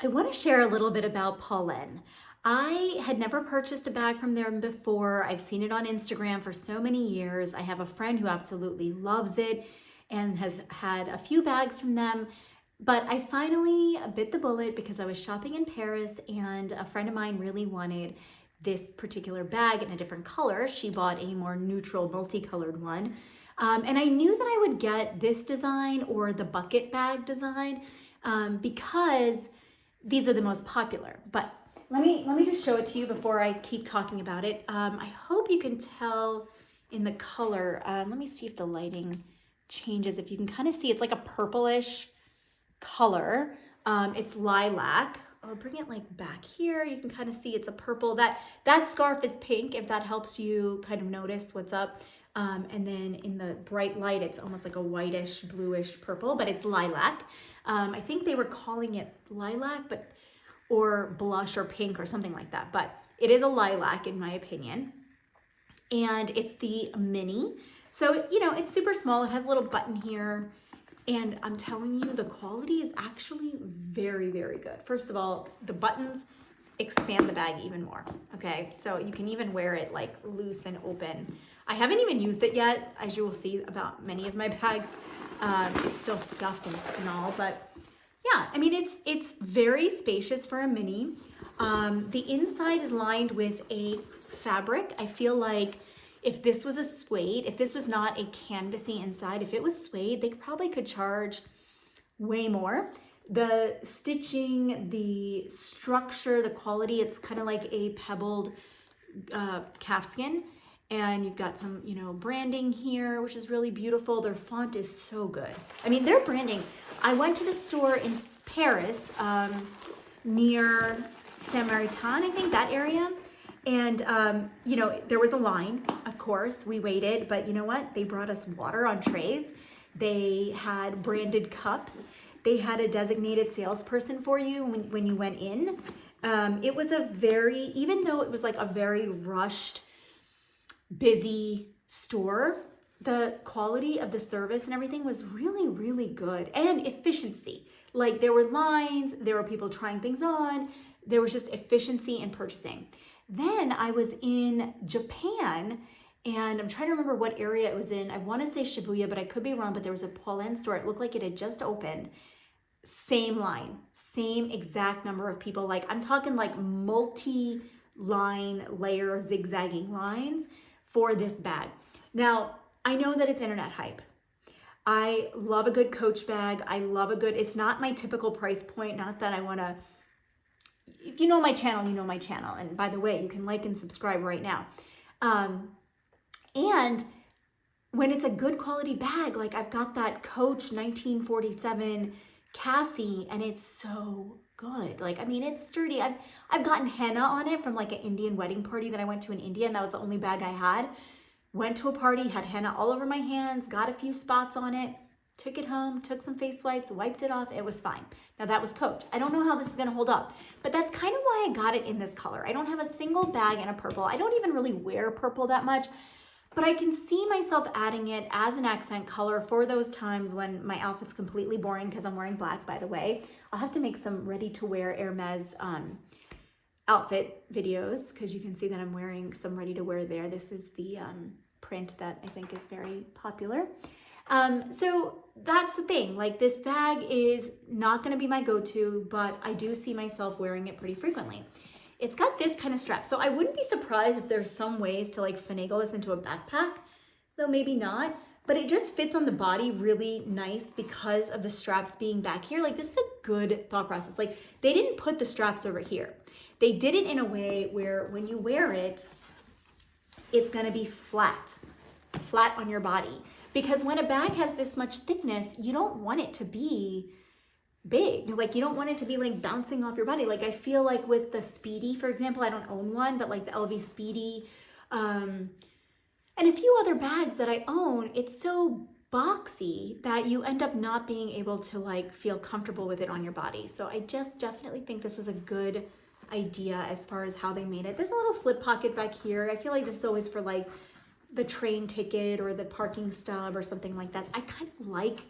I want to share a little bit about Polene. I had never purchased a bag from them before. I've seen it on Instagram for so many years. I have a friend who absolutely loves it and has had a few bags from them. But I finally bit the bullet because I was shopping in Paris and a friend of mine really wanted this particular bag in a different color. She bought a more neutral, multicolored one. And I knew that I would get this design or the bucket bag design because these are the most popular. But let me just show it to you before I keep talking about it. I hope you can tell in the color. Let me see if the lighting changes. If you can kind of see, it's like a purplish color. It's lilac. I'll bring it like back here. You can kind of see it's a purple. That scarf is pink, if that helps you kind of notice what's up. And then in the bright light, it's almost like a whitish, bluish purple, but it's lilac. I think they were calling it lilac, or blush or pink or something like that. But it is a lilac in my opinion. And it's the mini. So, it's super small. It has a little button here. And I'm telling you, the quality is actually very, very good. First of all, the buttons expand the bag even more. Okay, so you can even wear it like loose and open. I haven't even used it yet, as you will see about many of my bags. It's still stuffed and all, but yeah, I mean, it's very spacious for a mini. The inside is lined with a fabric. I feel like if this was a suede, if this was not a canvasy inside, if it was suede, they probably could charge way more. The stitching, the structure, the quality, it's kind of like a pebbled calfskin. And you've got some, branding here, which is really beautiful. Their font is so good. I mean, their branding. I went to the store in Paris, near Saint Maritain, I think, that area. And, there was a line, of course. We waited, but you know what? They brought us water on trays. They had branded cups. They had a designated salesperson for you when you went in. It was even though it was like a very rushed, busy store, the quality of the service and everything was really, really good. And efficiency. Like there were lines, there were people trying things on, there was just efficiency in purchasing. Then I was in Japan and I'm trying to remember what area it was in. I want to say Shibuya, but I could be wrong, but there was a Polene store. It looked like it had just opened. Same line, same exact number of people. Like I'm talking like multi-line layer zigzagging lines for this bag. Now, I know that it's internet hype. I love a good Coach bag. It's not my typical price point. Not that I want to, if you know my channel, you know my channel. And by the way, you can like and subscribe right now. And when it's a good quality bag, like I've got that Coach 1947 Cassie and it's so good. Like, I mean, it's sturdy. I've gotten henna on it from like an Indian wedding party that I went to in India, and that was the only bag I had. Went to a party, had henna all over my hands, got a few spots on it, took it home, took some face wipes, wiped it off. It was fine. Now that was Coach. I don't know how this is going to hold up, but that's kind of why I got it in this color. I don't have a single bag in a purple. I don't even really wear purple that much, but I can see myself adding it as an accent color for those times when my outfit's completely boring because I'm wearing black, by the way. I'll have to make some ready-to-wear Hermes outfit videos because you can see that I'm wearing some ready-to-wear there. This is the print that I think is very popular. So that's the thing. Like this bag is not going to be my go-to, but I do see myself wearing it pretty frequently. It's got this kind of strap. So I wouldn't be surprised if there's some ways to like finagle this into a backpack, though maybe not. But it just fits on the body really nice because of the straps being back here. Like this is a good thought process. Like they didn't put the straps over here. They did it in a way where when you wear it, it's gonna be flat on your body. Because when a bag has this much thickness, you don't want it to be big. Like you don't want it to be like bouncing off your body. Like I feel like with the Speedy, for example, I don't own one, but like the LV Speedy, and a few other bags that I own, it's so boxy that you end up not being able to like feel comfortable with it on your body. So I just definitely think this was a good idea as far as how they made it. There's a little slip pocket back here. I feel like this is always for like the train ticket or the parking stub or something like that. I kind of like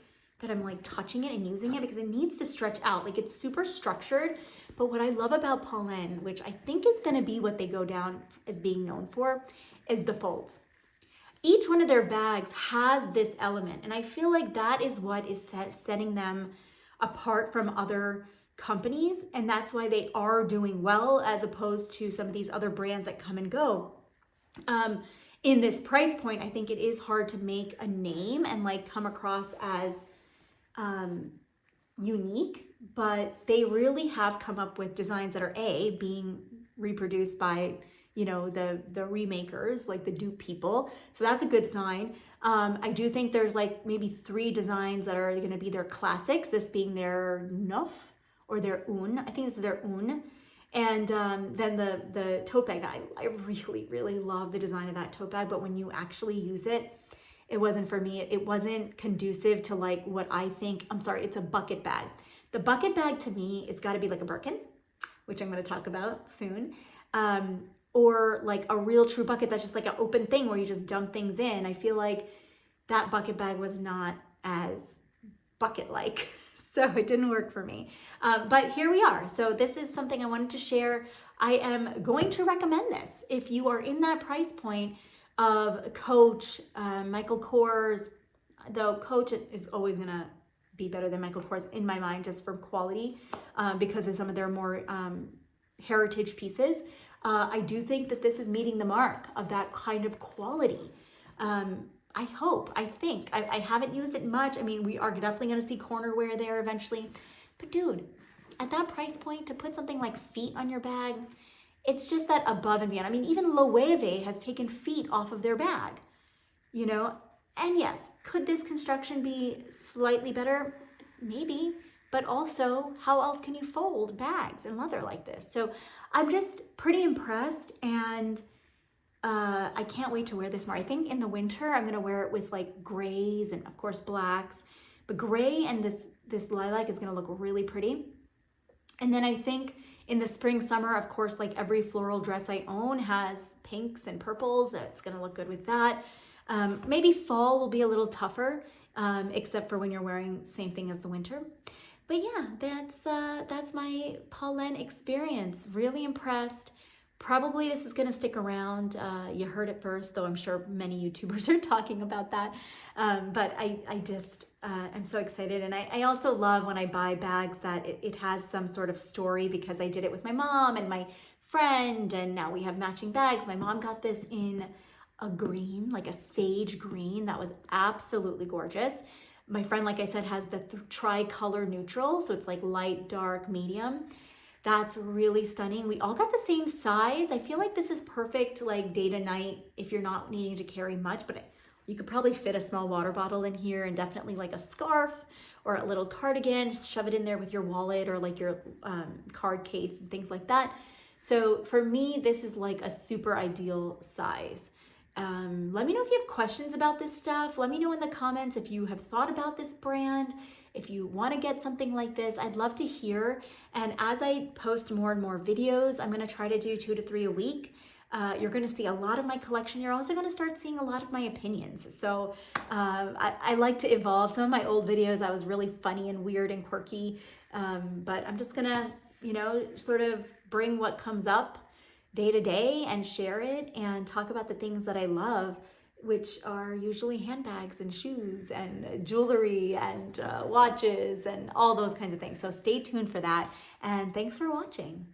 that I'm like touching it and using it because it needs to stretch out. Like it's super structured. But what I love about Polene, which I think is going to be what they go down as being known for, is the folds. Each one of their bags has this element. And I feel like that is what is setting them apart from other companies. And that's why they are doing well as opposed to some of these other brands that come and go. In this price point, I think it is hard to make a name and like come across as unique, but they really have come up with designs that are being reproduced by, you know, the remakers, like the dupe people. So that's a good sign. I do think there's like maybe 3 designs that are going to be their classics, this being their neuf or their une. I think this is their une. And then the tote bag. I really, really love the design of that tote bag, but when you actually use it, it wasn't for me. It wasn't conducive to like what I think. I'm sorry, it's a bucket bag. The bucket bag to me is got to be like a Birkin, which I'm going to talk about soon. Or like a real true bucket that's just like an open thing where you just dump things in. I feel like that bucket bag was not as bucket-like. So it didn't work for me. But here we are. So this is something I wanted to share. I am going to recommend this. If you are in that price point of Coach, Michael Kors, though Coach is always going to be better than Michael Kors in my mind, just for quality, because of some of their more heritage pieces. I do think that this is meeting the mark of that kind of quality. I think. I haven't used it much. I mean, we are definitely going to see corner wear there eventually. But dude, at that price point, to put something like feet on your bag, it's just that above and beyond. I mean, even Loewe has taken feet off of their bag, you know? And yes, could this construction be slightly better? Maybe. But also, how else can you fold bags in leather like this? So I'm just pretty impressed, and I can't wait to wear this more. I think in the winter, I'm going to wear it with like grays and of course blacks, but gray and this lilac is going to look really pretty. And then I think in the spring, summer, of course, like every floral dress I own has pinks and purples. That's going to look good with that. Maybe fall will be a little tougher, except for when you're wearing same thing as the winter. But yeah, that's my Polene experience. Really impressed. Probably this is going to stick around. You heard it first, though I'm sure many YouTubers are talking about that. But I'm so excited. And I also love when I buy bags that it has some sort of story, because I did it with my mom and my friend, and now we have matching bags. My mom got this in a green, like a sage green. That was absolutely gorgeous. My friend, like I said, has the tricolor neutral. So it's like light, dark, medium. That's really stunning. We all got the same size. I feel like this is perfect like day to night if you're not needing to carry much, but you could probably fit a small water bottle in here, and definitely like a scarf or a little cardigan. Just shove it in there with your wallet or like your card case and things like that. So for me, this is like a super ideal size. Let me know if you have questions about this stuff. Let me know in the comments if you have thought about this brand. If you want to get something like this, I'd love to hear. And as I post more and more videos, I'm going to try to do 2 to 3 a week. You're going to see a lot of my collection. You're also going to start seeing a lot of my opinions. So I like to evolve. Some of my old videos, I was really funny and weird and quirky. But I'm just going to, you know, sort of bring what comes up day to day and share it and talk about the things that I love, which are usually handbags and shoes and jewelry and watches and all those kinds of things. So stay tuned for that. And thanks for watching.